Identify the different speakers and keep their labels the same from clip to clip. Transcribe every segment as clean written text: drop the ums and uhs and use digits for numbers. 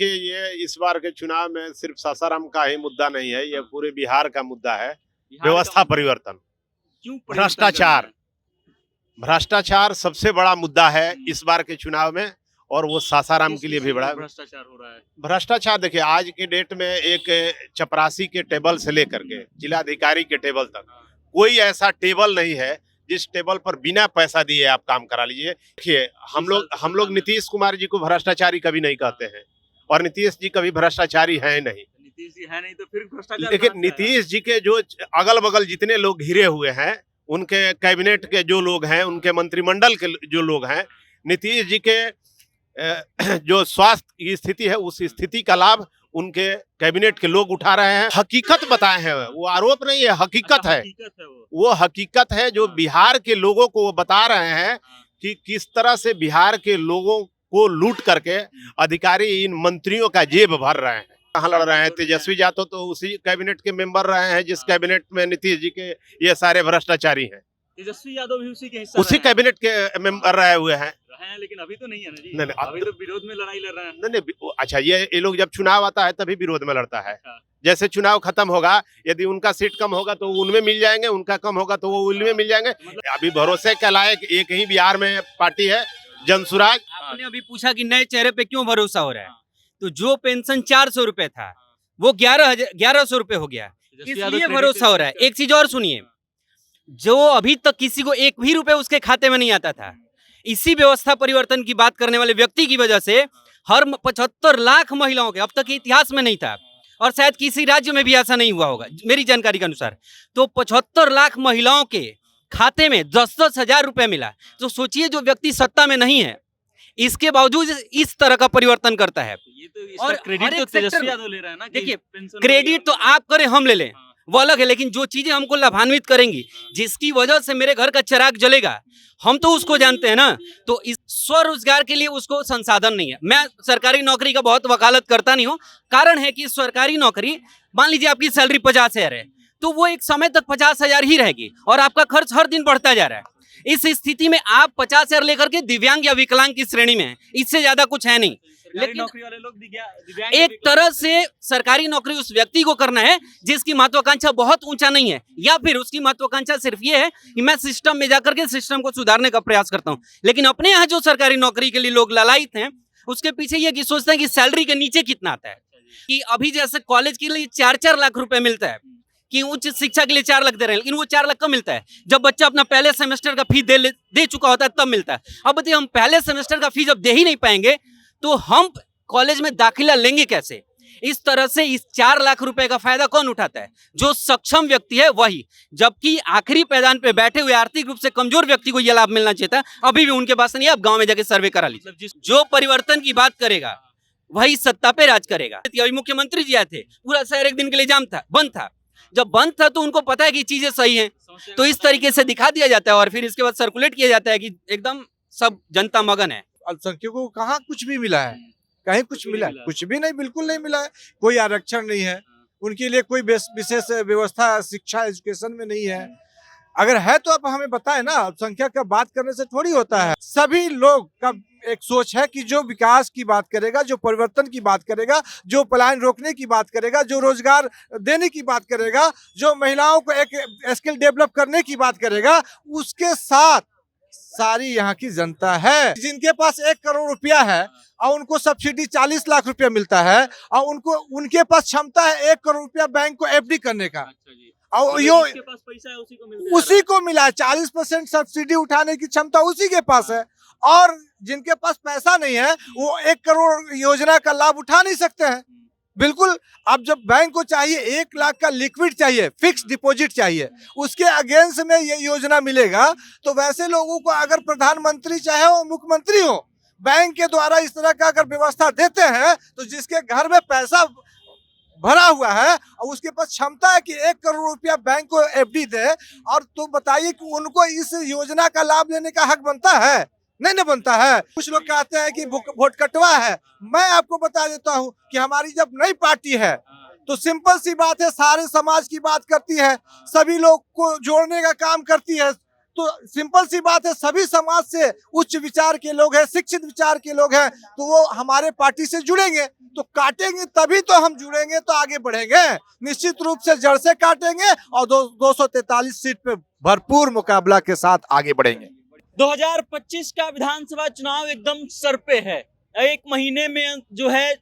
Speaker 1: देखिए, ये इस बार के चुनाव में सिर्फ सासाराम का ही मुद्दा नहीं है, ये पूरे बिहार का मुद्दा है। व्यवस्था परिवर्तन,
Speaker 2: क्यों परिवर्तन
Speaker 1: भ्रष्टाचार।
Speaker 2: करना है?
Speaker 1: भ्रष्टाचार सबसे बड़ा मुद्दा है इस बार के चुनाव में, और वो सासाराम
Speaker 2: किस
Speaker 1: के लिए
Speaker 2: किस
Speaker 1: भी
Speaker 2: चीज़ में
Speaker 1: बड़ा
Speaker 2: भ्रष्टाचार हो रहा है?
Speaker 1: भ्रष्टाचार। देखिए, आज के डेट में एक चपरासी के टेबल से लेकर के जिलाधिकारी के टेबल तक कोई ऐसा टेबल नहीं है जिस टेबल पर बिना पैसा दिए आप काम करा लीजिए। देखिए, हम लोग नीतीश कुमार जी को भ्रष्टाचारी कभी नहीं कहते हैं, और नीतीश जी कभी भ्रष्टाचारी है नहीं।
Speaker 2: नीतीश जी है नहीं तो फिर भ्रष्टाचार
Speaker 1: लेकिन
Speaker 2: कहाँ से आया?
Speaker 1: नीतीश जी के जो अगल बगल जितने लोग घिरे हुए हैं, उनके कैबिनेट के जो लोग हैं, उनके मंत्रिमंडल के जो लोग हैं, नीतीश जी के जो स्वास्थ्य की स्थिति है, उस स्थिति का लाभ उनके कैबिनेट के लोग उठा रहे हैं। हकीकत बताए हैं, वो आरोप नहीं है, हकीकत है।
Speaker 2: हकीकत है वो।
Speaker 1: वो हकीकत है जो बिहार के लोगों को वो बता रहे हैं कि किस तरह से बिहार के लोगों को लूट करके अधिकारी इन मंत्रियों का जेब भर रहे हैं। कहाँ लड़ रहे हैं? तेजस्वी यादव तो उसी कैबिनेट के मेंबर रहे हैं जिस कैबिनेट में नीतीश जी के ये सारे भ्रष्टाचारी हैं।
Speaker 2: तेजस्वी यादव भी उसी के हिस्सा
Speaker 1: उसी
Speaker 2: रहे हैं।
Speaker 1: कैबिनेट के मेंबर रहे हुए हैं।
Speaker 2: रहे हैं, लेकिन अभी तो नहीं है ना जी।
Speaker 1: नहीं, अब
Speaker 2: अभी तो विरोध में लड़ाई लड़ रहे हैं।
Speaker 1: नहीं, अच्छा, ये लोग जब चुनाव आता है तभी विरोध में लड़ता है।
Speaker 2: अच्छा।
Speaker 1: जैसे चुनाव खत्म होगा, यदि उनका सीट कम होगा तो उनमें मिल जाएंगे, उनका कम होगा तो वो उनमें मिल जाएंगे। अभी भरोसे के लायक एक ही बिहार में पार्टी है, जनसुराज।
Speaker 3: आपने अभी पूछा कि नए चेहरे पे क्यों भरोसा हो रहा है, तो जो पेंशन 400 रुपए था वो 1100 रुपए हो गया, इसलिए भरोसा हो रहा है। एक चीज और सुनिए, जो अभी तक किसी को एक भी रुपए उसके खाते में नहीं आता था, इसी व्यवस्था परिवर्तन की बात करने वाले व्यक्ति की वजह से हर 75 लाख महिलाओं के, अब तक के इतिहास में नहीं था और शायद किसी राज्य में भी ऐसा नहीं हुआ होगा मेरी जानकारी के अनुसार, तो 75 लाख महिलाओं के खाते में 10-10 हजार रुपए मिला। तो सोचिए, जो व्यक्ति सत्ता में नहीं है इसके बावजूद इस तरह का परिवर्तन करता है।
Speaker 2: ये तो
Speaker 3: और
Speaker 2: इसका क्रेडिट
Speaker 3: हर
Speaker 2: तो
Speaker 3: एक सेक्टर
Speaker 2: तेजस्वी
Speaker 3: में-
Speaker 2: यादव ले रहा है ना कि
Speaker 3: देखिए,
Speaker 2: पेंशन
Speaker 3: क्रेडिट तो आप करें हम ले लें वो अलग है, लेकिन जो चीजें हमको लाभान्वित करेंगी, जिसकी वजह से मेरे घर का चिराग जलेगा, हम तो उसको जानते हैं ना। तो इस स्वरोजगार के लिए उसको संसाधन नहीं है। मैं सरकारी नौकरी का बहुत वकालत करता नहीं हूँ, कारण है कि सरकारी नौकरी, मान लीजिए आपकी सैलरी 50,000 है, तो वो एक समय तक 50,000 ही रहेगी और आपका खर्च हर दिन बढ़ता जा रहा है। इस स्थिति में आप 50,000 लेकर के दिव्यांग या विकलांग की श्रेणी में हैं, इससे ज्यादा कुछ है नहीं।
Speaker 2: लेकिन
Speaker 3: लेकिन
Speaker 2: नौकरी वाले लोग दिव्यांग
Speaker 3: एक तरह से सरकारी नौकरी उस व्यक्ति को करना है जिसकी महत्वाकांक्षा बहुत ऊंचा नहीं है, या फिर उसकी महत्वाकांक्षा सिर्फ ये है कि मैं सिस्टम में जाकर के सिस्टम को सुधारने का प्रयास करता हूं। लेकिन अपने यहाँ जो सरकारी नौकरी के लिए लोग लालायित हैं, उसके पीछे ये कि सोचते हैं कि सैलरी के नीचे कितना आता है, कि अभी जैसे कॉलेज के लिए 4-4 लाख रुपए मिलता है, कि उच्च शिक्षा के लिए 4 लाख दे रहे हैं, लेकिन वो 4 लाख कब मिलता है? जब बच्चा अपना पहले सेमेस्टर का फीस दे चुका होता है तब मिलता है। अब बताइए, हम पहले सेमेस्टर का फीस जब दे ही नहीं पाएंगे तो हम कॉलेज में दाखिला लेंगे कैसे? इस तरह से इस 4 लाख रुपए का फायदा कौन उठाता है? जो सक्षम व्यक्ति है वही, जबकि आखिरी पैदान पे बैठे हुए आर्थिक रूप से कमजोर व्यक्ति को यह लाभ मिलना चाहिए था, अभी भी उनके पास नहीं है। आप गांव में जाके सर्वे करा लीजिए, जो परिवर्तन की बात करेगा वही सत्ता पे राज करेगा। अभी मुख्यमंत्री जी आए थे, पूरा शहर एक दिन के लिए जाम था, बंद था। जब बंद था तो उनको पता है कि चीजें सही हैं, तो इस तरीके से दिखा दिया जाता है और फिर इसके बाद सर्कुलेट किया जाता है कि एकदम सब जनता मगन है।
Speaker 4: अल्पसंख्यकों को कहाँ कुछ भी मिला है, कहीं कुछ मिला है? कुछ भी नहीं, बिल्कुल नहीं मिला है। कोई आरक्षण नहीं है उनके लिए, कोई विशेष व्यवस्था शिक्षा एजुकेशन में नहीं है। अगर है तो आप हमें बताएं ना। अल्पसंख्यक का बात करने से थोड़ी होता है। सभी लोग का एक सोच है कि जो विकास की बात करेगा, जो परिवर्तन की बात करेगा, जो पलायन रोकने की बात करेगा, जो रोजगार देने की बात करेगा, जो महिलाओं को एक स्किल डेवलप करने की बात करेगा, उसके साथ सारी यहाँ की जनता है। जिनके पास 1 करोड़ रुपया है और उनको सब्सिडी 40 लाख रुपया मिलता है, और उनके पास क्षमता है 1 करोड़ रुपया बैंक को एफडी करने का, और यो
Speaker 2: जिसके पास पैसा है
Speaker 4: उसी को मिला है। 40% सब्सिडी उठाने की क्षमता उसी के पास है, और जिनके पास पैसा नहीं है वो 1 करोड़ योजना का लाभ उठा नहीं सकते हैं। बिल्कुल। अब जब बैंक को चाहिए 1 लाख का लिक्विड चाहिए, फिक्स डिपॉजिट चाहिए, उसके अगेंस्ट में ये योजना मिलेगा, तो वैसे लोगों को अगर प्रधानमंत्री चाहे वो मुख्यमंत्री हो, बैंक के द्वारा इस तरह का अगर व्यवस्था देते हैं, तो जिसके घर में पैसा भरा हुआ है और उसके पास क्षमता है कि 1 करोड़ रुपया बैंक को एफडी दे, और तो बताइए कि उनको इस योजना का लाभ लेने का हक बनता है? नहीं ना बनता है। कुछ लोग कहते हैं कि वोट कटवा है। मैं आपको बता देता हूं कि हमारी जब नई पार्टी है तो सिंपल सी बात है, सारे समाज की बात करती है, सभी लोग को जोड़ने का काम करती है, तो सिंपल सी बात है, सभी समाज से उच्च विचार के लोग हैं, शिक्षित विचार के लोग हैं, तो वो हमारे पार्टी से जुड़ेंगे। तो काटेंगे तभी तो हम जुड़ेंगे, तो आगे बढ़ेंगे। निश्चित रूप से जड़ से काटेंगे और 243 सीट पे भरपूर मुकाबला के साथ आगे बढ़ेंगे।
Speaker 2: 2025 का विधानसभा चुनाव एकदम सर पे है। एक महीने में जो है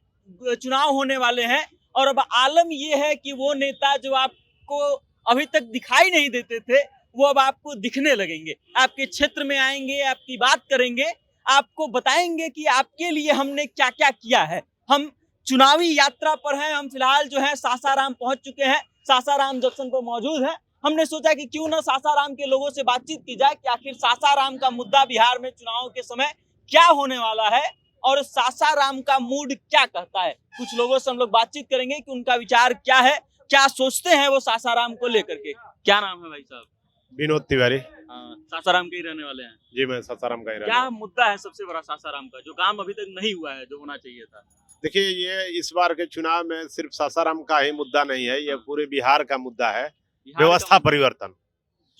Speaker 2: चुनाव होने वाले हैं और अब आलम ये है कि वो नेता जो आपको अभी तक दिखाई नहीं देते थे वो अब आपको दिखने लगेंगे। आपके क्षेत्र में आएंगे, आपकी बात करेंगे, आपको बताएंगे कि आपके लिए हमने क्या क्या किया है। हम चुनावी यात्रा पर हैं। हम फिलहाल जो है सासाराम पहुंच चुके हैं, सासाराम जंक्शन पर मौजूद हैं। हमने सोचा कि क्यों ना सासाराम के लोगों से बातचीत की जाए कि आखिर सासाराम का मुद्दा बिहार में चुनाव के समय क्या होने वाला है और सासाराम का मूड क्या कहता है। कुछ लोगों से हम लोग बातचीत करेंगे कि उनका विचार क्या है, क्या सोचते हैं वो सासाराम को लेकर के। क्या नाम है भाई साहब?
Speaker 1: विनोद तिवारी।
Speaker 2: सासाराम के ही रहने वाले हैं
Speaker 1: जी, मैं सासाराम का ही
Speaker 2: क्या मुद्दा है सबसे बड़ा सासाराम का जो काम अभी तक नहीं हुआ है जो होना चाहिए था?
Speaker 1: देखिए, ये इस बार के चुनाव में सिर्फ सासाराम का ही मुद्दा नहीं है, ये पूरे बिहार का मुद्दा है।
Speaker 2: बिहार
Speaker 1: व्यवस्था
Speaker 2: का
Speaker 1: परिवर्तन,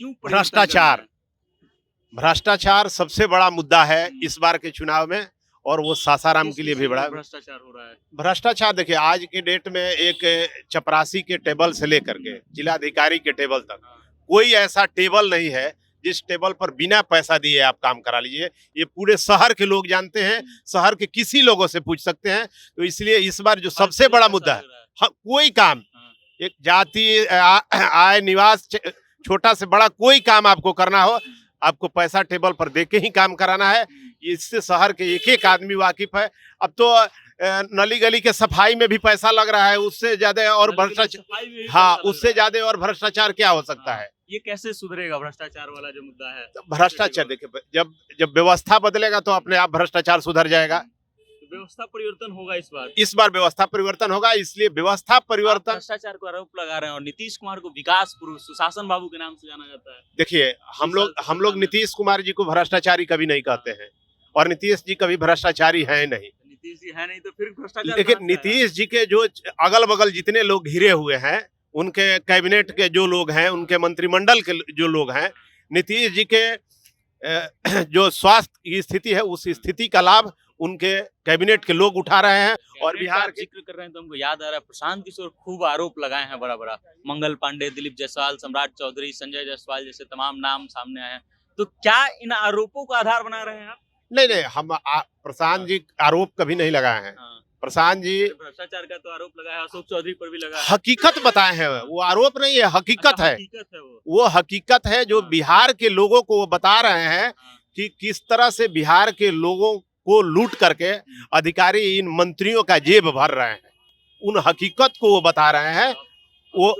Speaker 2: क्यों परिवर्तन
Speaker 1: भ्रष्टाचार।
Speaker 2: करना है?
Speaker 1: भ्रष्टाचार सबसे बड़ा मुद्दा है इस बार के चुनाव में, और वो सासाराम
Speaker 2: किस
Speaker 1: के लिए भी
Speaker 2: विषय
Speaker 1: बड़ा
Speaker 2: में भ्रष्टाचार हो रहा है?
Speaker 1: भ्रष्टाचार। देखिए, आज के डेट में एक चपरासी के टेबल से लेकर के जिलाधिकारी के टेबल तक कोई ऐसा टेबल नहीं है जिस टेबल पर बिना पैसा दिए आप काम करा लीजिए। ये पूरे शहर के लोग जानते हैं, शहर के किसी लोगों से पूछ सकते हैं। तो इसलिए इस बार जो सबसे बड़ा मुद्दा है, कोई काम, एक जाति, आय, निवास, छोटा से बड़ा कोई काम आपको करना हो, आपको पैसा टेबल पर देके ही काम कराना है। इससे शहर के एक एक आदमी वाकिफ है। अब तो नली गली के सफाई में भी पैसा लग रहा है, उससे ज्यादा और भ्रष्टाचार, हाँ, उससे ज्यादा और भ्रष्टाचार क्या हो सकता है।
Speaker 2: ये कैसे सुधरेगा भ्रष्टाचार वाला जो मुद्दा है?
Speaker 1: तो भ्रष्टाचार, देखिए, जब व्यवस्था बदलेगा तो अपने आप भ्रष्टाचार सुधर जाएगा।
Speaker 2: व्यवस्था परिवर्तन होगा
Speaker 1: इस बार व्यवस्था परिवर्तन होगा, इसलिए व्यवस्था परिवर्तन।
Speaker 2: भ्रष्टाचार को आरोप लगा रहे हैं और नीतीश कुमार को विकास पुरुष सुशासन बाबू के नाम से जाना जाता है।
Speaker 1: देखिए, हम लोग नीतीश कुमार जी को भ्रष्टाचारी कभी नहीं कहते हैं, और नीतीश जी कभी भ्रष्टाचारी हैं नहीं।
Speaker 2: नीतीश जी है नहीं तो फिर भ्रष्टाचार।
Speaker 1: लेकिन नीतीश जी के जो अगल बगल जितने लोग घिरे हुए हैं, उनके कैबिनेट के जो लोग हैं, उनके मंत्रिमंडल के जो लोग हैं, नीतीश जी के जो स्वास्थ्य की स्थिति है, उस स्थिति का लाभ उनके कैबिनेट के लोग उठा रहे हैं। और बिहार के
Speaker 2: जिक्र कर रहे हैं तो हमको याद आ रहा है प्रशांत किशोर खूब आरोप लगाए हैं बड़ा बड़ा। मंगल पांडे, दिलीप जायसवाल, सम्राट चौधरी, संजय जायसवाल जैसे तमाम नाम सामने आए हैं। तो क्या इन आरोपों को आधार बना रहे हैं आप?
Speaker 1: नहीं, हम प्रशांत जी आरोप कभी नहीं लगाए हैं। प्रशांत जी
Speaker 2: भ्रष्टाचार का तो आरोप लगा है, अशोक चौधरी पर भी लगा है।
Speaker 1: हकीकत बताए हैं, वो आरोप नहीं है, हकीकत है। वो हकीकत है जो बिहार के लोगों को वो बता रहे हैं कि किस तरह से बिहार के लोगों को लूट करके अधिकारी इन मंत्रियों का जेब भर रहे हैं। उन हकीकत को वो बता रहे हैं। वो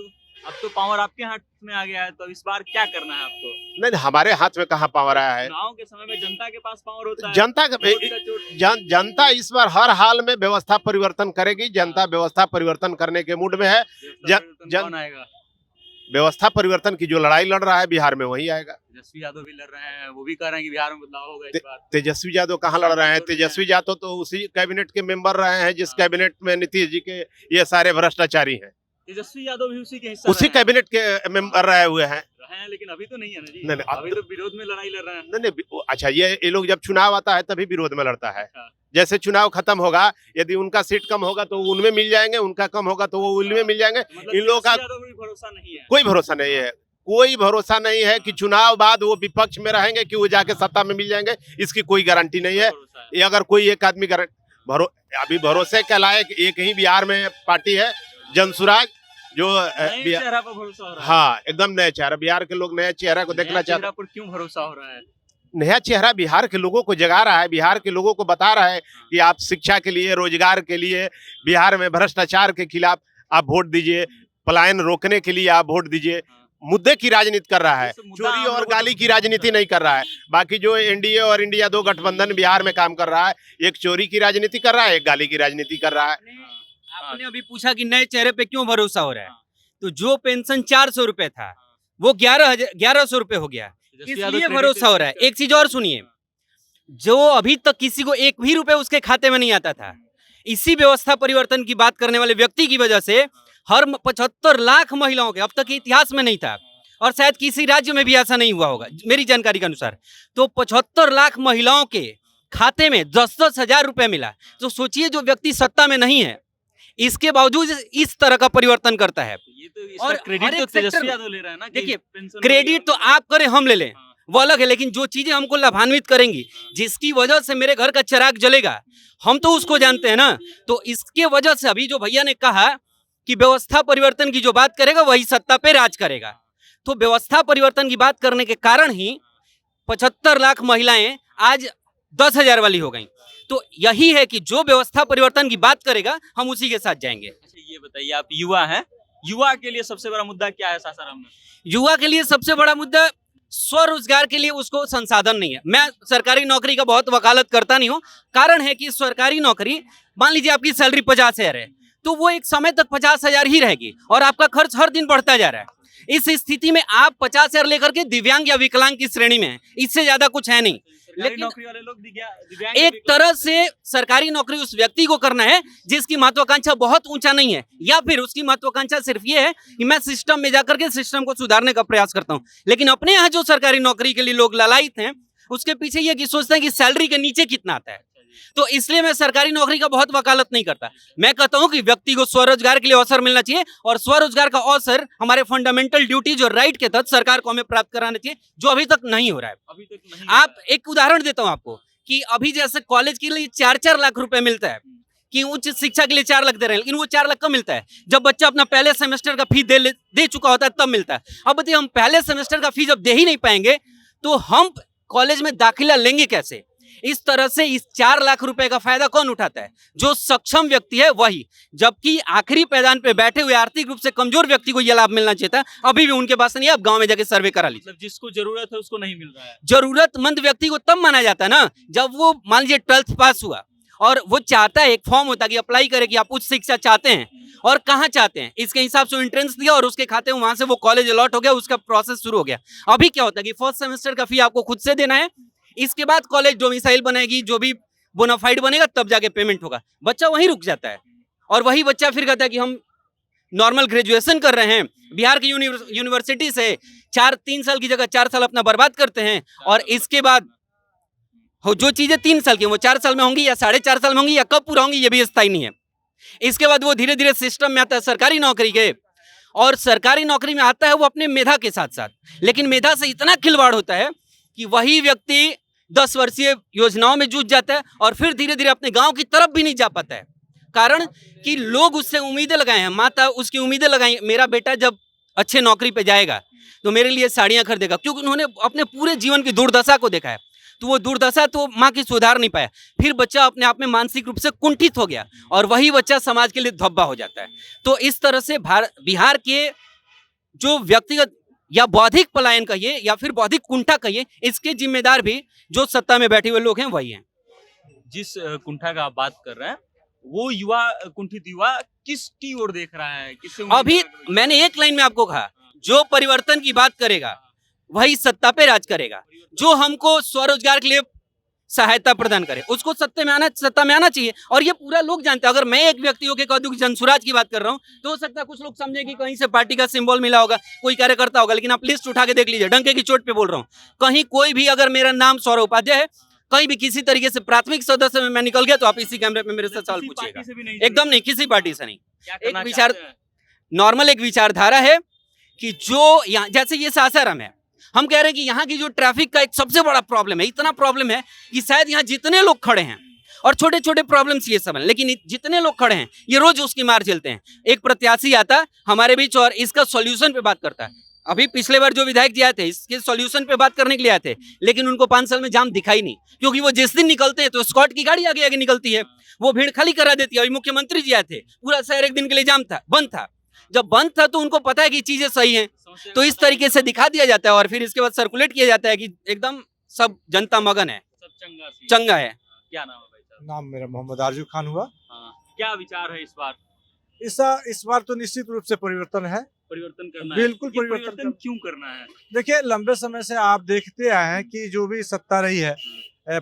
Speaker 2: अब तो पावर आपके हाथ में आ गया है, तो इस बार क्या करना है आपको?
Speaker 1: नहीं, हमारे हाथ में कहाँ पावर आया है।
Speaker 2: चुनाव के समय में जनता के पास पावर होता है।
Speaker 1: जनता इस बार हर हाल में व्यवस्था परिवर्तन करेगी। जनता व्यवस्था परिवर्तन करने के मूड में है।
Speaker 2: कौन आएगा?
Speaker 1: व्यवस्था परिवर्तन की जो लड़ाई लड़ रहा है बिहार में वही आएगा।
Speaker 2: तेजस्वी यादव भी लड़ रहे हैं, वो भी कह रहे हैं कि बिहार में बदलाव होगा इस बार।
Speaker 1: तेजस्वी यादव कहाँ लड़ रहे हैं? तेजस्वी यादव तो उसी कैबिनेट के मेंबर रहे हैं जिस कैबिनेट में नीतीश जी के ये सारे भ्रष्टाचारी हैं।
Speaker 2: तेजस्वी यादव भी उसी के हिस्सा,
Speaker 1: उसी कैबिनेट के मेंबर रहे हुए हैं।
Speaker 2: लेकिन अभी तो नहीं है ना जी।
Speaker 1: नहीं,
Speaker 2: अभी तो विरोध में लड़ाई लड़ रहे हैं।
Speaker 1: नहीं, अच्छा, ये लोग जब चुनाव आता है तभी विरोध में लड़ता है। जैसे चुनाव खत्म होगा, यदि उनका सीट कम होगा तो उनमें मिल जाएंगे, उनका कम होगा तो वो उनमें मिल जाएंगे। इन लोगों का
Speaker 2: भरोसा नहीं है,
Speaker 1: कोई भरोसा नहीं है। कोई भरोसा नहीं है कि चुनाव बाद वो विपक्ष में रहेंगे कि वो जाके सत्ता में मिल जाएंगे, इसकी कोई गारंटी नहीं है। ये अगर कोई एक आदमी अभी भरोसे के लायक एक ही बिहार में पार्टी है, जनसुराज, जो
Speaker 2: चेहरा पर भरोसा हो रहा है।
Speaker 1: हाँ, एकदम नया चेहरा। बिहार के लोग नए चेहरा को देखना चाहते हैं।
Speaker 2: पर क्यों भरोसा हो रहा है?
Speaker 1: नया चेहरा बिहार के लोगों को जगा रहा है, बिहार के लोगों को बता रहा है कि आप शिक्षा के लिए, रोजगार के लिए, बिहार में भ्रष्टाचार के खिलाफ आप वोट दीजिए, पलायन रोकने के लिए आप वोट दीजिए। मुद्दे की राजनीति कर रहा है, चोरी और गाली की राजनीति नहीं कर रहा है। बाकी जो एनडीए और इंडिया 2 गठबंधन बिहार में काम कर रहा है, एक चोरी की राजनीति कर रहा है, एक गाली की राजनीति कर रहा है।
Speaker 3: आपने अभी पूछा कि नए चेहरे पे क्यों भरोसा हो रहा है, तो जो पेंशन 400 रुपए था वो 1100 रुपए हो गया, इसलिए भरोसा हो रहा है। एक चीज और सुनिए, जो अभी तक किसी को 1 भी रुपए उसके खाते में नहीं आता था, इसी व्यवस्था परिवर्तन की बात करने वाले व्यक्ति की वजह से हर 75 लाख महिलाओं के, अब तक के इतिहास में नहीं था, और शायद किसी राज्य में भी ऐसा नहीं हुआ होगा मेरी जानकारी के अनुसार। तो 75 लाख महिलाओं के खाते में 10-10 हजार रुपए मिला। तो सोचिए जो व्यक्ति सत्ता में नहीं है इसके बावजूद इस तरह का परिवर्तन करता है।
Speaker 2: ये तो
Speaker 3: और
Speaker 2: इसका क्रेडिट
Speaker 3: हर
Speaker 2: तो
Speaker 3: एक सेक्टर
Speaker 2: तेजस्वी
Speaker 3: में-
Speaker 2: यादव ले रहा है ना कि
Speaker 3: देखिए,
Speaker 2: पेंशन
Speaker 3: क्रेडिट तो आप करें हम ले लें वो अलग है, लेकिन जो चीजें हमको लाभान्वित करेंगी, जिसकी वजह से मेरे घर का चिराग जलेगा, हम तो उसको जानते हैं ना। तो इसके वजह से अभी जो भैया ने कहा कि व्यवस्था परिवर्तन की जो बात करेगा वही सत्ता पे राज करेगा, तो व्यवस्था परिवर्तन की बात करने के कारण ही 75 लाख महिलाएं आज 10,000 वाली हो गई। तो यही है कि जो व्यवस्था परिवर्तन की बात करेगा हम उसी के साथ जाएंगे।
Speaker 2: अच्छा ये बताइए, आप युवा हैं, युवा के लिए सबसे बड़ा मुद्दा क्या है सासाराम में?
Speaker 3: युवा के लिए सबसे बड़ा मुद्दा स्वरोजगार के लिए उसको संसाधन नहीं है। मैं सरकारी नौकरी का बहुत वकालत करता नहीं हूँ, कारण है कि सरकारी नौकरी, मान लीजिए आपकी सैलरी 50,000 है, तो वो एक समय तक 50,000 ही रहेगी और आपका खर्च हर दिन बढ़ता जा रहा है। इस स्थिति में आप 50,000 लेकर के दिव्यांग या विकलांग की श्रेणी में हैं, इससे ज्यादा कुछ है नहीं।
Speaker 2: सरकारी
Speaker 3: लेकिन
Speaker 2: नौकरी वाले लोग दिव्यांग
Speaker 3: एक तरह से सरकारी नौकरी उस व्यक्ति को करना है जिसकी महत्वाकांक्षा बहुत ऊंचा नहीं है, या फिर उसकी महत्वाकांक्षा सिर्फ ये है कि मैं सिस्टम में जाकर के सिस्टम को सुधारने का प्रयास करता हूं। लेकिन अपने यहाँ जो सरकारी नौकरी के लिए लोग लालायित हैं, उसके पीछे ये कि सोचते हैं कि सैलरी के नीचे कितना आता है। तो इसलिए मैं सरकारी नौकरी का बहुत वकालत नहीं करता। मैं कहता हूं कि व्यक्ति को स्वरोजगार के लिए अवसर मिलना चाहिए, और स्वरोजगार का अवसर हमारे फंडामेंटल ड्यूटीज और राइट के तहत सरकार को हमें प्राप्त कराना चाहिए, जो अभी तक नहीं हो रहा है।
Speaker 2: अभी तक नहीं।
Speaker 3: आप एक उदाहरण देता हूं आपको कि अभी जैसे कॉलेज के लिए 4-4 लाख रुपए मिलता है, कि उच्च शिक्षा के लिए 4 लाख दे रहे हैं, लेकिन वो 4 लाख कब मिलता है? जब बच्चा अपना पहले सेमेस्टर का फीस दे चुका होता है तब मिलता है। अब बताइए, हम पहले सेमेस्टर का फीस जब दे ही नहीं पाएंगे तो हम कॉलेज में दाखिला लेंगे कैसे? इस तरह से इस 4 लाख रुपए का फायदा कौन उठाता है? जो सक्षम व्यक्ति है वही, जबकि आखिरी पैदान पे बैठे हुए आर्थिक रूप से कमजोर व्यक्ति को यह लाभ मिलना चाहिए था, अभी भी उनके पास नहीं है। आप गांव में जाके सर्वे करा लीजिए।
Speaker 2: मतलब जिसको जरूरत है उसको नहीं मिल रहा है।
Speaker 3: जरूरतमंद व्यक्ति को तब माना जाता है ना जब वो मान लीजिए 12th पास हुआ और वो चाहता है, एक फॉर्म होता है कि अप्लाई करे कि आप उच्च शिक्षा चाहते हैं और कहाँ चाहते हैं, इसके हिसाब से एंट्रेंस दिया और उसके खाते में वहां से वो कॉलेज अलॉट हो गया, उसका प्रोसेस शुरू हो गया। अभी क्या होता है कि फर्स्ट सेमेस्टर का फी आपको खुद से देना है, इसके बाद कॉलेज डोमिसाइल बनेगी, जो भी बोनाफाइड बनेगा तब जाके पेमेंट होगा। बच्चा वहीं रुक जाता है और वही बच्चा फिर कहता है कि हम नॉर्मल ग्रेजुएशन कर रहे हैं, बिहार की यूनिवर्सिटी से 3 साल की जगह 4 साल अपना बर्बाद करते हैं, और इसके बाद जो चीजें 3 साल की वो 4 साल में होंगी या 4.5 साल में होंगी या कब पूरा होंगी ये भी स्थायी नहीं है। इसके बाद वो धीरे धीरे सिस्टम में आता है सरकारी नौकरी के, और सरकारी नौकरी में आता है वो अपने मेधा के साथ साथ, लेकिन मेधा से इतना खिलवाड़ होता है कि वही व्यक्ति 10 वर्षीय योजनाओं में जुट जाता है और फिर धीरे धीरे अपने गांव की तरफ भी नहीं जा पाता है। कारण कि लोग उससे उम्मीदें लगाए हैं, माता उसकी उम्मीदें लगाई, मेरा बेटा जब अच्छे नौकरी पे जाएगा तो मेरे लिए साड़ियां खरीदेगा, क्योंकि उन्होंने अपने पूरे जीवन की दुर्दशा को देखा है। तो वो दुर्दशा तो माँ की सुधार नहीं पाया, फिर बच्चा अपने आप में मानसिक रूप से कुंठित हो गया और वही बच्चा समाज के लिए धब्बा हो जाता है। तो इस तरह से बिहार के जो व्यक्तिगत या बौद्धिक पलायन कहिए या फिर बौद्धिक कुंठा कहिए, इसके जिम्मेदार भी जो सत्ता में बैठे हुए लोग हैं वही हैं।
Speaker 2: जिस कुंठा का आप बात कर रहे हैं, वो युवा, कुंठित युवा किसकी ओर देख रहा है, किससे उम्मीद
Speaker 3: अभी
Speaker 2: कर रहा है?
Speaker 3: मैंने एक लाइन में आपको कहा, जो परिवर्तन की बात करेगा वही सत्ता पे राज करेगा, जो हमको स्वरोजगार के लिए सहायता प्रदान करे उसको सत्ता में आना चाहिए। और ये पूरा लोग जानते हैं। अगर मैं एक व्यक्ति होकर कह दूं कि जनसुराज की बात कर रहा हूं तो हो सकता है कुछ लोग समझे कि कहीं से पार्टी का सिंबल मिला होगा, कोई कार्यकर्ता होगा, लेकिन आप लिस्ट उठा के देख लीजिए, डंके की चोट पे बोल रहा हूं, कहीं कोई भी अगर मेरा नाम सौरभ उपाध्याय है, कहीं भी किसी तरीके से प्राथमिक सदस्य में मैं निकल गया तो आप इसी कैमरे पे मेरे से सवाल
Speaker 2: किसी
Speaker 3: पूछिएगा।
Speaker 2: पार्टी से भी नहीं
Speaker 3: एकदम नहीं, किसी पार्टी से नहीं।
Speaker 2: क्या
Speaker 3: एक
Speaker 2: करना
Speaker 3: विचार
Speaker 2: चाहते हैं?
Speaker 3: नॉर्मल एक विचारधारा है कि जो यहाँ जैसे ये सासाराम है, हम कह रहे हैं कि यहाँ की जो ट्रैफिक का एक सबसे बड़ा प्रॉब्लम है, इतना प्रॉब्लम है कि शायद यहाँ जितने लोग खड़े हैं, और छोटे छोटे प्रॉब्लम्स ये सब हैं, लेकिन जितने लोग खड़े हैं ये रोज उसकी मार झेलते हैं। एक प्रत्याशी आता हमारे बीच और इसका सॉल्यूशन पे बात करता है। अभी पिछले बार जो विधायक जी आए थे इसके सॉल्यूशन पे बात करने के लिए आए थे, लेकिन उनको 5 साल में जाम दिखाई नहीं, क्योंकि वो जिस दिन निकलते हैं तो स्कॉट की गाड़ी आगे आगे निकलती है, वो भीड़ खाली करा देती है। अभी मुख्यमंत्री जी आए थे, पूरा शहर एक दिन के लिए जाम था, बंद था। जब बंद था तो उनको पता है कि चीजें सही हैं, तो इस तरीके से दिखा दिया जाता है और फिर इसके बाद सर्कुलेट किया जाता है कि एकदम सब जनता मगन है,
Speaker 2: सब
Speaker 3: चंगा है।
Speaker 2: क्या नाम है भाई साहब?
Speaker 4: नाम मेरा मोहम्मद आरजू खान हुआ।
Speaker 2: हाँ, क्या विचार है इस बार?
Speaker 4: इस बार तो निश्चित रूप से परिवर्तन है,
Speaker 2: परिवर्तन करना
Speaker 4: बिल्कुल
Speaker 2: है। ये
Speaker 4: परिवर्तन
Speaker 2: क्यों करना है?
Speaker 4: देखिए, लंबे समय से आप देखते आए हैं कि जो भी सत्ता रही है,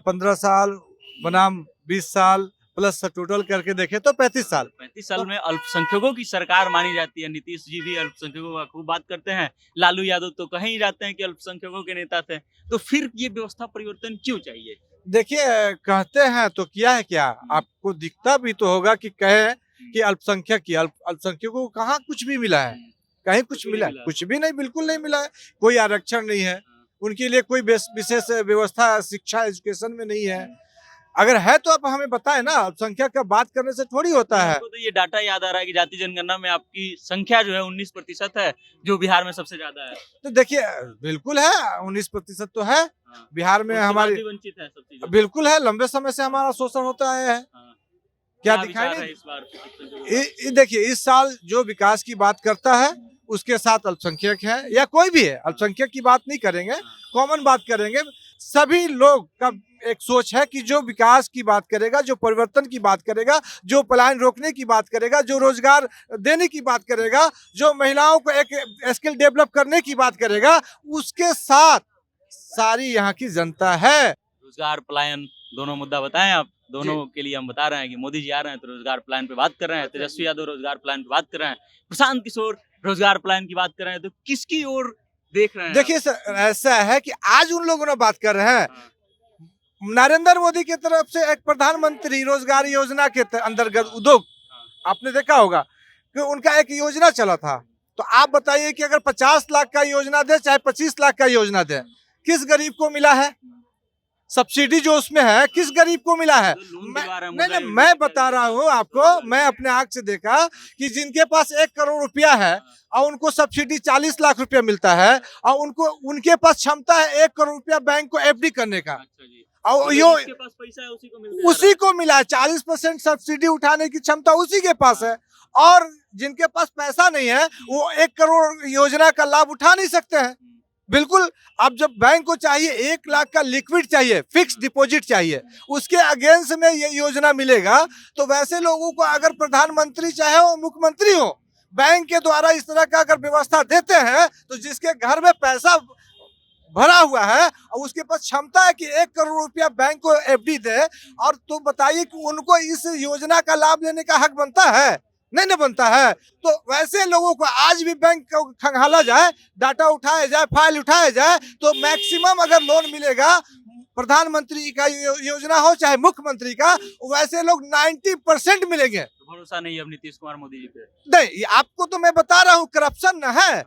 Speaker 4: 15 साल बनाम 20 साल प्लस टोटल करके देखे तो 35 साल।
Speaker 2: 35 साल में अल्पसंख्यकों की सरकार मानी जाती है। नीतीश जी भी अल्पसंख्यकों का खूब बात करते हैं, लालू यादव तो कहीं ही जाते हैं कि अल्पसंख्यकों के नेता थे। तो फिर ये व्यवस्था परिवर्तन क्यों चाहिए?
Speaker 4: देखिए कहते हैं तो किया है क्या, आपको दिखता भी तो होगा कि कहे कि अल्पसंख्यकों को कहाँ कुछ भी मिला है, कहीं कुछ मिला है? कुछ भी नहीं, बिल्कुल नहीं मिला है। कोई आरक्षण नहीं है उनके लिए, कोई विशेष व्यवस्था शिक्षा एजुकेशन में नहीं है। अगर है तो आप हमें बताएं ना, अल्पसंख्यक का बात करने से थोड़ी होता है।
Speaker 2: तो ये डाटा याद आ रहा है कि जाति जनगणना में आपकी संख्या जो है 19% है, जो बिहार में सबसे ज्यादा है।
Speaker 4: तो देखिए बिल्कुल है, 19% तो है बिहार में। हमारी
Speaker 2: वंचित है सब चीजें।
Speaker 4: बिल्कुल है, लंबे समय से हमारा शोषण होता आया है। क्या दिखाई
Speaker 2: विचार है
Speaker 4: नहीं?
Speaker 2: इस बार?
Speaker 4: देखिए इस साल जो विकास की बात करता है उसके साथ अल्पसंख्यक है या कोई भी है, अल्पसंख्यक की बात नहीं करेंगे, कॉमन बात करेंगे। सभी लोग का एक सोच है कि जो विकास की बात करेगा, जो परिवर्तन की बात करेगा, जो पलायन रोकने की बात करेगा, जो रोजगार देने की बात करेगा, जो महिलाओं को एक स्किल डेवलप करने की बात करेगा, उसके साथ सारी यहाँ की जनता है।
Speaker 2: रोजगार पलायन दोनों मुद्दा बताएं आप। दोनों के लिए हम बता रहे हैं कि मोदी जी आ रहे हैं तो रोजगार पलायन पे बात कर रहे हैं, तेजस्वी यादव रोजगार पलायन पे बात कर रहे हैं, प्रशांत किशोर रोजगार पलायन की बात कर रहे हैं। तो किसकी ओर देख रहे हैं?
Speaker 4: देखिए सर, ऐसा है कि आज उन लोगों ने बात कर रहे हैं नरेंद्र मोदी की तरफ से एक प्रधानमंत्री रोजगार योजना के अंतर्गत उद्योग, आपने देखा होगा कि उनका एक योजना चला था। तो आप बताइए कि अगर 50 लाख का योजना दे चाहे 25 लाख का योजना दे, किस गरीब को मिला है? सब्सिडी जो उसमें है किस गरीब को मिला है? नहीं, मैं बता रहा हूँ आपको, मैं अपने आंख से देखा कि जिनके पास 1 करोड़ रुपया है और उनको सब्सिडी 40 लाख रुपया मिलता है और उनके पास क्षमता है 1 करोड़ रुपया बैंक को एफडी करने का, और
Speaker 2: जिसके पास पैसा है
Speaker 4: उसी को मिला है। 40% सब्सिडी उठाने की क्षमता उसी के पास है, और जिनके पास पैसा नहीं है वो 1 करोड़ योजना का लाभ उठा नहीं सकते हैं। बिल्कुल, अब जब बैंक को चाहिए 1 लाख का लिक्विड चाहिए, फिक्स डिपॉजिट चाहिए, उसके अगेंस्ट में ये योजना मिलेगा। तो वैसे लोगों को अगर प्रधानमंत्री चाहे वो मुख्यमंत्री हो, बैंक के द्वारा इस तरह का अगर व्यवस्था देते हैं, तो जिसके घर में पैसा भरा हुआ है और उसके पास क्षमता है कि 1 करोड़ रुपया बैंक को एफडी दे, और तो बताइए कि उनको इस योजना का लाभ लेने का हक बनता है? नहीं बनता है। तो वैसे लोगों को आज भी बैंक को खंगाला जाए, डाटा उठाया जाए, फाइल उठाया जाए, तो मैक्सिमम अगर लोन मिलेगा, प्रधानमंत्री का योजना हो चाहे मुख्यमंत्री का, वैसे लोग 90% मिलेंगे।
Speaker 2: तो भरोसा नहीं है अब नीतीश कुमार मोदी जी पे?
Speaker 4: नहीं, आपको तो मैं बता रहा हूँ करप्शन न है,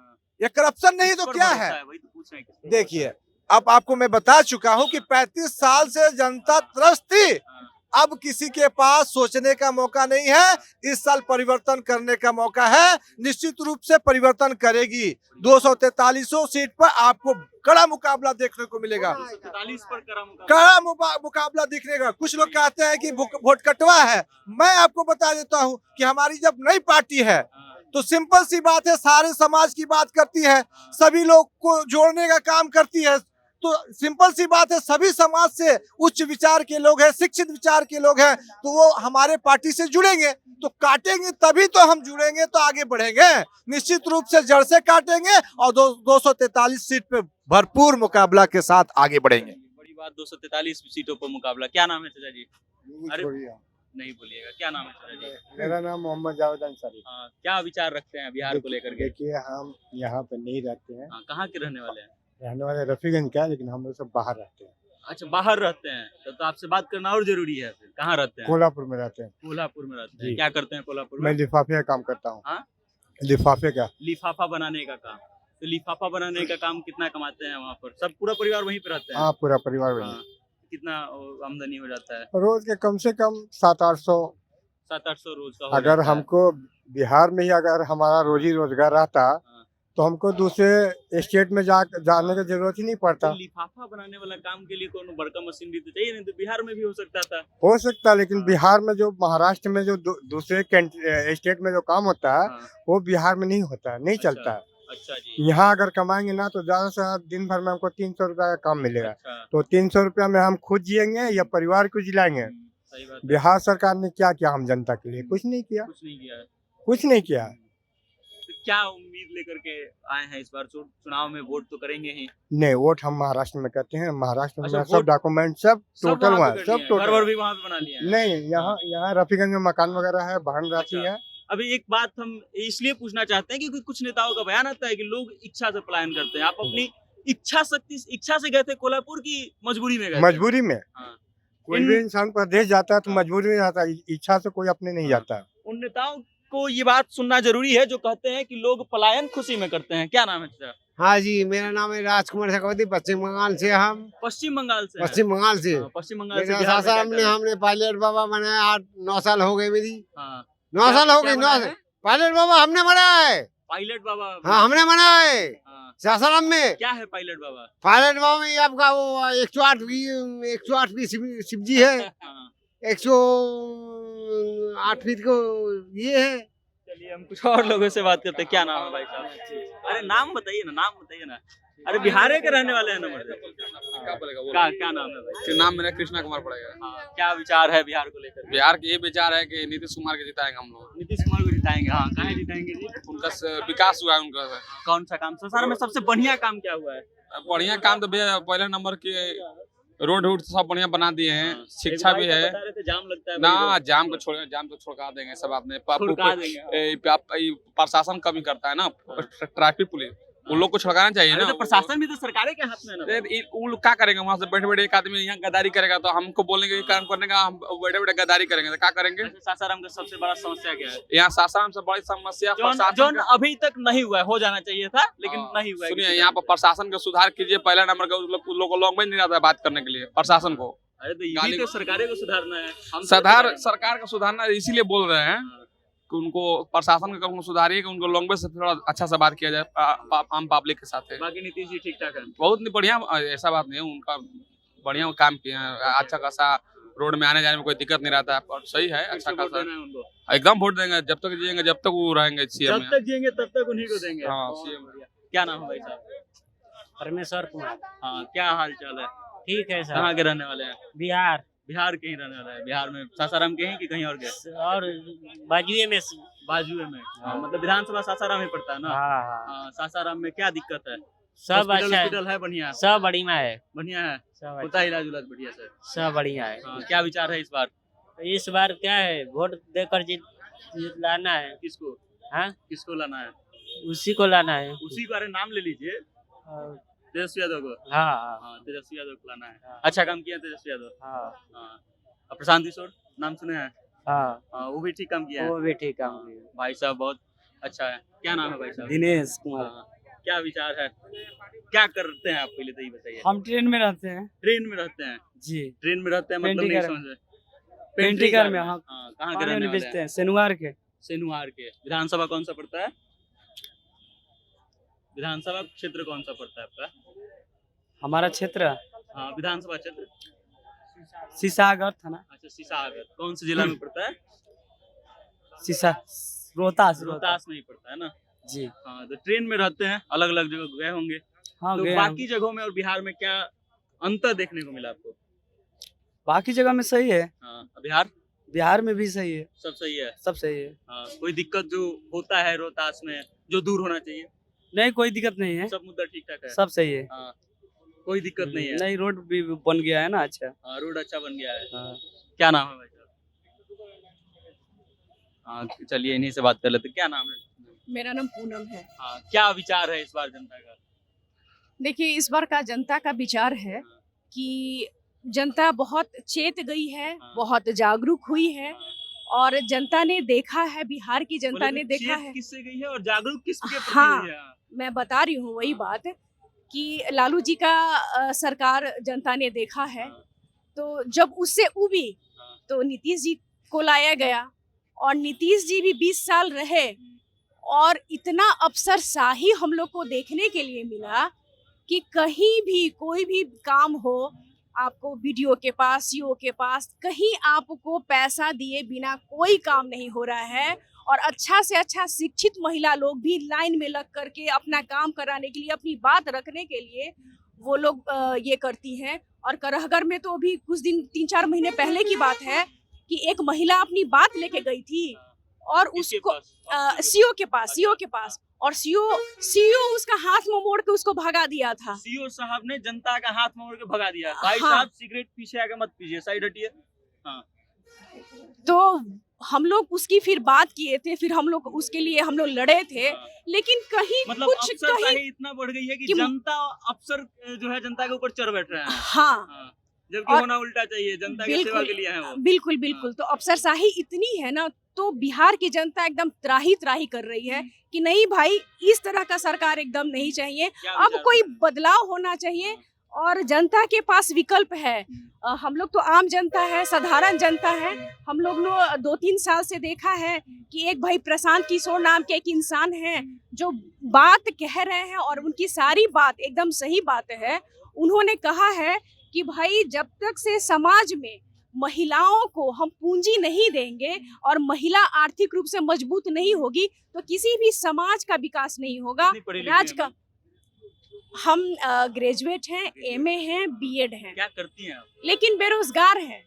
Speaker 4: ये करप्शन नहीं तो क्या है?
Speaker 2: वही तो पूछ रहे हैं।
Speaker 4: देखिए अब आपको मैं बता चुका हूँ कि 35 साल से जनता त्रस्त थी, अब किसी के पास सोचने का मौका नहीं है। इस साल परिवर्तन करने का मौका है, निश्चित रूप से परिवर्तन करेगी। 243 सीट पर आपको कड़ा मुकाबला देखने को मिलेगा,
Speaker 2: 43 पर
Speaker 4: कड़ा मुकाबला दिखने का। कुछ लोग कहते हैं कि वोट कटवा है, मैं आपको बता देता हूँ कि हमारी जब नई पार्टी है तो सिंपल सी बात है, सारे समाज की बात करती है, सभी लोग को जोड़ने का काम करती है। तो सिंपल सी बात है, सभी समाज से उच्च विचार के लोग हैं, शिक्षित विचार के लोग हैं, तो वो हमारे पार्टी से जुड़ेंगे। तो काटेंगे तभी तो हम जुड़ेंगे, तो आगे बढ़ेंगे। निश्चित रूप से जड़ से काटेंगे और 243 सीट पे भरपूर मुकाबला के साथ आगे बढ़ेंगे।
Speaker 2: बड़ी बात, 243 सीटों पर मुकाबला। क्या नाम है चाचा जी? अरे नहीं बोलिएगा, क्या नाम है चाचा जी?
Speaker 5: मेरा नाम मोहम्मद जावेद अंसारी।
Speaker 2: क्या विचार रखते हैं बिहार को लेकर के?
Speaker 5: देखिए हम यहाँ पे नहीं रहते हैं।
Speaker 2: कहाँ के रहने वाले हैं?
Speaker 5: रहने वाले रफीगंज का, लेकिन हम लोग सब बाहर रहते हैं।
Speaker 2: अच्छा, बाहर रहते हैं, तो आपसे बात करना और जरूरी है। फिर कहाँ रहते हैं?
Speaker 5: कोल्हापुर में रहते हैं।
Speaker 2: कोल्हापुर में रहते हैं। क्या करते हैं कोल्हापुर में?
Speaker 5: मैं लिफाफे का काम करता हूँ।
Speaker 2: हाँ?
Speaker 5: लिफाफे का।
Speaker 2: लिफाफा बनाने का काम। तो लिफाफा बनाने का काम कितना कमाते हैं वहाँ पर? सब पूरा परिवार वहीं पे रहते हैं?
Speaker 5: हाँ, पूरा परिवार वहीं।
Speaker 2: कितना आमदनी हो जाता है?
Speaker 5: रोज के कम से कम 700-800।
Speaker 2: 700-800 रोज का?
Speaker 5: अगर हमको बिहार में ही अगर हमारा रोजी रोजगार रहता तो हमको दूसरे स्टेट में जाने की जरूरत ही नहीं पड़ता।
Speaker 2: तो लिफाफा बनाने वाला काम के लिए कौन बड़का मशीन भी तो चाहिए, नहीं तो बिहार में भी हो सकता था।
Speaker 5: हो सकता, लेकिन बिहार में जो महाराष्ट्र में जो दूसरे स्टेट में जो काम होता है वो बिहार में नहीं होता है, नहीं चलता है।
Speaker 2: अच्छा जी।
Speaker 5: यहाँ अगर कमाएंगे ना तो ज्यादा से ज्यादा दिन भर में हमको 300 रुपया का काम मिलेगा।
Speaker 2: अच्छा।
Speaker 5: तो 300 रुपया में हम खुद जिएंगे या परिवार को जिलाएंगे?
Speaker 2: सही बात।
Speaker 5: बिहार सरकार ने क्या किया हम जनता के लिए? कुछ नहीं किया,
Speaker 2: कुछ नहीं किया।
Speaker 5: कुछ नहीं किया।
Speaker 2: तो क्या उम्मीद लेकर के आए हैं इस बार चुनाव में? वोट तो करेंगे ही।
Speaker 5: नहीं, वोट हम महाराष्ट्र में करते हैं। महाराष्ट्र में
Speaker 2: अच्छा,
Speaker 5: सब
Speaker 2: वोट-
Speaker 5: डॉक्यूमेंट सब टोटल
Speaker 2: वहाँ
Speaker 5: वहाँ
Speaker 2: पे
Speaker 5: सब
Speaker 2: करनी है।
Speaker 5: टोटल।
Speaker 2: घर-वर भी वहाँ पे बना लिया है।
Speaker 5: नहीं, यहाँ रफीगंज में मकान वगैरह है, बहन रहती
Speaker 2: अच्छा।
Speaker 5: है।
Speaker 2: अभी एक बात हम इसलिए पूछना चाहते हैं क्योंकि कुछ नेताओं का बयान आता है कि लोग इच्छा से पलायन करते हैं। आप अपनी इच्छा से गए थे कोल्हापुर की मजबूरी में गए थे?
Speaker 5: मजबूरी में
Speaker 2: हाँ।
Speaker 5: कोई
Speaker 2: इन-
Speaker 5: भी इंसान प्रदेश जाता है तो मजबूरी में जाता है, इच्छा से कोई अपने नहीं जाता।
Speaker 2: उन नेताओं को ये बात सुनना जरूरी है जो कहते हैं कि लोग पलायन खुशी में करते हैं। क्या नाम है तेरा?
Speaker 6: हाँ जी, मेरा नाम है राजकुमार चक्रवर्ती। पश्चिम बंगाल से हम
Speaker 2: पश्चिम बंगाल से हैं।
Speaker 6: पश्चिम बंगाल से
Speaker 2: हाँ, पश्चिम बंगाल से
Speaker 6: मेरा
Speaker 2: बिहार में क्या
Speaker 6: सासाराम
Speaker 2: कर
Speaker 6: में
Speaker 2: रहे हैं?
Speaker 6: हमने पायलट बाबा बनाया। 8-9 साल हो गए मेरी।
Speaker 2: हाँ।
Speaker 6: 9 साल हो
Speaker 2: क्या
Speaker 6: गए।
Speaker 2: बनाया
Speaker 6: 9
Speaker 2: है?
Speaker 6: पायलट बाबा हमने बनाया है।
Speaker 2: पायलट बाबा।
Speaker 6: हाँ, हमने बनाया है
Speaker 2: हाँ।
Speaker 6: सासाराम में।
Speaker 2: क्या है पायलट बाबा?
Speaker 6: पायलट बाबा में आपका वो 108 फीट शिव जी है।
Speaker 2: हाँ।
Speaker 6: 108 फीट को ये है।
Speaker 2: चलिए हम कुछ और लोगों से बात करते हैं। क्या नाम है भाई साहब? अरे नाम बताइए ना, नाम बताइए ना। अरे बिहार के रहने वाले हैं ना मुझे। क्या नाम है भाई?
Speaker 7: नाम मेरा कृष्णा कुमार पड़ेगा।
Speaker 2: हाँ, क्या विचार है बिहार को लेकर?
Speaker 7: बिहार के ये विचार है कि नीतीश कुमार के जिताएंगे हम लोग।
Speaker 2: नीतीश कुमार को जिताएंगे। हाँ, कहाँ जिताएंगे जी?
Speaker 7: उनका विकास हुआ है उनका।
Speaker 2: कौन सा काम? संसार में सबसे बढ़िया काम क्या हुआ है?
Speaker 7: बढ़िया काम तो भैया पहले नंबर के रोड सब बढ़िया बना दिए हैं। शिक्षा भी है
Speaker 2: बता रहे थे जाम लगता है
Speaker 7: ना।
Speaker 2: भाई रोड।
Speaker 7: जाम को छोड़ जाम तो छोड़का देंगे सब आपने।
Speaker 2: छुड़का देंगे।
Speaker 7: प्रशासन कमी करता है ना, ट्रैफिक पुलिस, उन लोग को छुड़काना चाहिए
Speaker 2: अरे
Speaker 7: ना।
Speaker 2: तो प्रशासन भी तो सरकारें के हाथ में है ना।
Speaker 7: वो लोग क्या करेंगे? वहाँ से बैठे बैठे एक आदमी यहाँ गद्दारी करेगा तो हमको बोलेंगे ये काम करने का, हम बैठे बैठे गद्दारी करेंगे तो क्या करेंगे?
Speaker 2: अच्छा, सासाराम का सबसे बड़ा समस्या क्या है?
Speaker 7: यहाँ सासाराम से बड़ी समस्या
Speaker 2: जोन
Speaker 7: प्रशासन का-
Speaker 2: अभी तक नहीं हुआ है, हो जाना चाहिए था लेकिन नहीं हुआ है।
Speaker 7: सुनिए, यहाँ पर प्रशासन का सुधार कीजिए। पहला नंबर का उन लोगों को लैंग्वेज नहीं आता है बात करने के लिए प्रशासन को।
Speaker 2: अरे तो ये
Speaker 7: गाली-
Speaker 2: भी तो सरकारें को सुधारना है। हम
Speaker 7: सरकार का सुधारना इसीलिए बोल रहे हैं कि उनको प्रशासन का कम सुधारिए कि उनको लैंग्वेज से थोड़ा अच्छा से बात किया जाए आम पब्लिक के साथ।
Speaker 2: बाकी नीतीश जी ठीक ठाक है।
Speaker 7: बहुत बढ़िया, ऐसा बात नहीं है। उनका बढ़िया काम किए हैं। अच्छा खासा रोड में आने जाने में कोई दिक्कत नहीं रहता है और सही है। अच्छा
Speaker 2: वोट
Speaker 7: खासा
Speaker 2: देना है उनको।
Speaker 7: एकदम वोट देंगे। जब तक जिएंगे जब तक वो रहेंगे सीएम
Speaker 2: जब तक जिएंगे तब तक उन्हीं को देंगे।
Speaker 7: हाँ,
Speaker 2: बहुत
Speaker 7: CM
Speaker 2: बढ़िया। क्या नाम है भाई साहब?
Speaker 8: परमेश्वर कुमार।
Speaker 2: हाँ, क्या हाल चाल है?
Speaker 8: ठीक है सर।
Speaker 2: कहाँ के रहने वाले हैं?
Speaker 8: बिहार
Speaker 2: बिहार के ही रहने वाले हैं। बिहार में सासाराम के हैं कि कहीं और के?
Speaker 8: और बाजुए में।
Speaker 2: बाजुए में। हाँ, मतलब विधानसभा सासाराम ही पड़ता है ना।
Speaker 8: हाँ हाँ,
Speaker 2: हाँ, सासाराम में क्या दिक्कत है?
Speaker 8: सब अच्छा है।
Speaker 2: हॉस्पिटल है बढ़िया?
Speaker 8: सब बढ़िया है।
Speaker 2: बढ़िया है।
Speaker 8: सब
Speaker 2: होता
Speaker 8: अच्छा,
Speaker 2: है इलाज उलाज बढ़िया से?
Speaker 8: सब बढ़िया है।
Speaker 2: हाँ, क्या विचार है इस बार?
Speaker 8: इस बार क्या है, वोट देकर लाना है।
Speaker 2: किसको?
Speaker 8: हाँ,
Speaker 2: किसको लाना है?
Speaker 8: उसी को लाना है।
Speaker 2: उसी का नाम ले लीजिए,
Speaker 8: और-
Speaker 2: तेजस्वी यादव को।
Speaker 8: हाँ हाँ
Speaker 2: हाँ, तेजस्वी यादव को लाना है।
Speaker 8: हाँ।
Speaker 2: अच्छा काम किया तेजस्वी यादव।
Speaker 8: हाँ
Speaker 2: हाँ। और प्रशांत किशोर नाम सुने हैं?
Speaker 8: हाँ,
Speaker 2: हाँ, वो भी ठीक काम किया है।
Speaker 8: वो भी ठीक काम किया।
Speaker 2: भाई साहब बहुत अच्छा है। क्या नाम है भाई साहब?
Speaker 8: दिनेश कुमार।
Speaker 2: हाँ, क्या विचार है? क्या करते हैं आप पहले तो ये बताइए।
Speaker 9: हम ट्रेन में रहते हैं
Speaker 2: ट्रेन में रहते हैं?
Speaker 9: जी।
Speaker 2: ट्रेन में रहते हैं मतलब नहीं
Speaker 9: पेंटिकर।
Speaker 2: समझ रहे।
Speaker 9: पेंटिकर में, हाँ।
Speaker 2: कहाँ के
Speaker 9: पानी
Speaker 2: रहने
Speaker 9: वानी
Speaker 2: वाले
Speaker 9: बेचते
Speaker 2: हैं?
Speaker 9: हैं सेनुआर के।
Speaker 2: सेनुआर के। विधानसभा कौन सा पड़ता है? विधानसभा क्षेत्र कौन सा पड़ता है आपका?
Speaker 9: हमारा क्षेत्र
Speaker 2: हाँ, विधानसभा क्षेत्र।
Speaker 9: सीसागर थाना।
Speaker 2: अच्छा, सीसागर कौन से जिला में पड़ता है?
Speaker 9: सीसा रोहतास।
Speaker 2: रोहतास में ही पड़ता है ना।
Speaker 9: जी।
Speaker 2: हाँ, तो ट्रेन में रहते हैं, अलग अलग जगह गए होंगे।
Speaker 9: हाँ,
Speaker 2: तो
Speaker 9: गए
Speaker 2: बाकी
Speaker 9: हम।
Speaker 2: जगहों में और बिहार में क्या अंतर देखने को मिला आपको?
Speaker 9: बाकी जगह में सही है,
Speaker 2: हाँ, बिहार
Speaker 9: बिहार में भी सही है,
Speaker 2: सब सही है।
Speaker 9: सब सही है।
Speaker 2: हाँ, कोई दिक्कत जो होता है रोहतास में जो दूर होना चाहिए?
Speaker 9: नहीं, कोई दिक्कत नहीं है,
Speaker 2: सब मुद्दा ठीक ठाक है।
Speaker 9: सब सही है।
Speaker 2: हाँ, कोई दिक्कत नहीं है।
Speaker 9: नहीं, रोड भी बन गया है ना। अच्छा।
Speaker 2: हाँ, रोड अच्छा बन गया है।
Speaker 9: हाँ।
Speaker 2: क्या नाम है भाई साहब? हाँ, चलिए इन्हीं से बात कर लेते। क्या नाम है?
Speaker 10: मेरा नाम पूनम है।
Speaker 2: हाँ, क्या विचार है इस बार जनता का?
Speaker 10: देखिए, इस बार का जनता का विचार है कि जनता बहुत चेत गई है,
Speaker 2: हाँ।
Speaker 10: बहुत जागरूक हुई है और जनता ने देखा है, बिहार की जनता
Speaker 2: बोले
Speaker 10: ने
Speaker 2: तो
Speaker 10: देखा
Speaker 2: चेत
Speaker 10: है।
Speaker 2: किससे गई है और जागरूक किसके प्रति
Speaker 10: हाँ।
Speaker 2: हुई है?
Speaker 10: मैं बता रही हूँ वही बात कि लालू जी का सरकार जनता ने देखा है, तो जब उससे उबी तो नीतीश जी को लाया गया और नीतीश जी भी 20 साल रहे और इतना अफसरशाही हम लोग को देखने के लिए मिला कि कहीं भी कोई भी काम हो, आपको वीडियो के पास, सीओ के पास, कहीं आपको पैसा दिए बिना कोई काम नहीं हो रहा है और अच्छा से अच्छा शिक्षित महिला लोग भी लाइन में लग करके अपना काम कराने के लिए, अपनी बात रखने के लिए वो लोग ये करती हैं। और करहगर में तो अभी कुछ दिन 3-4 महीने पहले की बात है कि एक महिला अपनी बात लेके गई थी और
Speaker 2: किसके
Speaker 10: उसको
Speaker 2: पास?
Speaker 10: सीओ के पास और सीओ उसका हाथ में मोड़ के उसको भगा दिया था।
Speaker 2: सीओ साहब ने जनता का हाथ मोड़ के भगा दिया। भाई
Speaker 10: हाँ।
Speaker 2: साहब सिगरेट पीछे आके मत पीजिए, साइड हटिए।
Speaker 10: तो हम लोग उसकी फिर बात किए थे, फिर हम लोग उसके लिए हम लोग लड़े थे, लेकिन कहीं
Speaker 2: मतलब
Speaker 10: कुछ
Speaker 2: अफसरशाही इतना बढ़ गई है कि
Speaker 10: कि-
Speaker 2: जनता अफसर जो है जनता के ऊपर चढ़ बैठ रहे हैं।
Speaker 10: हाँ
Speaker 2: जबकि
Speaker 10: और
Speaker 2: होना उल्टा चाहिए, जनता की सेवा के लिए है वो।
Speaker 10: बिल्कुल बिल्कुल। तो अफसरशाही इतनी है ना, तो बिहार की जनता एकदम त्राही कर रही है कि नहीं भाई, इस तरह का सरकार एकदम नहीं चाहिए,
Speaker 2: क्या
Speaker 10: अब
Speaker 2: विचार
Speaker 10: कोई
Speaker 2: है?
Speaker 10: बदलाव होना चाहिए और जनता के पास विकल्प है। हम लोग तो आम जनता है, साधारण जनता है। हम लोग 2-3 साल से देखा है कि एक भाई प्रशांत किशोर नाम के एक इंसान है जो बात कह रहे हैं और उनकी सारी बात एकदम सही बात है। उन्होंने कहा है कि भाई जब तक से समाज में महिलाओं को हम पूंजी नहीं देंगे और महिला आर्थिक रूप से मजबूत नहीं होगी तो किसी भी समाज का विकास नहीं होगा।
Speaker 2: कितनी पढ़ी लिखी
Speaker 10: राज
Speaker 2: हैं
Speaker 10: का हम ग्रेजुएट हैं, एमए हैं, बीएड हैं,
Speaker 2: क्या करती हैं आप?
Speaker 10: लेकिन बेरोजगार हैं।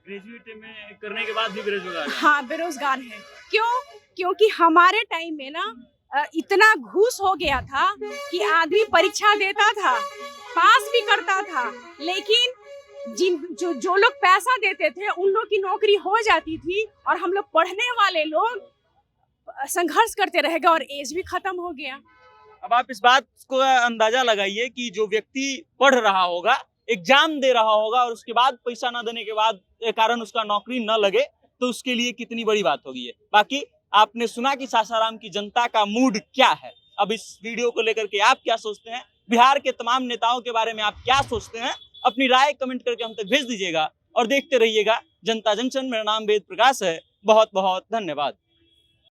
Speaker 2: ग्रेजुएट में करने के बाद भी बेरोजगार हैं।
Speaker 10: हाँ, बेरोजगार हैं। क्यों? क्योंकि हमारे टाइम में ना इतना घूस हो गया था कि आदमी परीक्षा देता था, पास भी करता था, लेकिन जो लोग पैसा देते थे उन लोग की नौकरी हो जाती थी और हम लोग पढ़ने वाले लोग संघर्ष करते रह गए और एज भी खत्म हो गया।
Speaker 2: अब आप इस बात को अंदाजा लगाइए कि जो व्यक्ति पढ़ रहा होगा, एग्जाम दे रहा होगा और उसके बाद पैसा न देने के बाद कारण उसका नौकरी न लगे, तो उसके लिए कितनी बड़ी बात होगी ये। बाकी आपने सुना कि सासाराम की जनता का मूड क्या है। अब इस वीडियो को लेकर के आप क्या सोचते हैं, बिहार के तमाम नेताओं के बारे में आप क्या सोचते हैं, अपनी राय कमेंट करके हम तक भेज दीजिएगा और देखते रहिएगा जनता जंक्शन। मेरा नाम वेद प्रकाश है। बहुत बहुत धन्यवाद।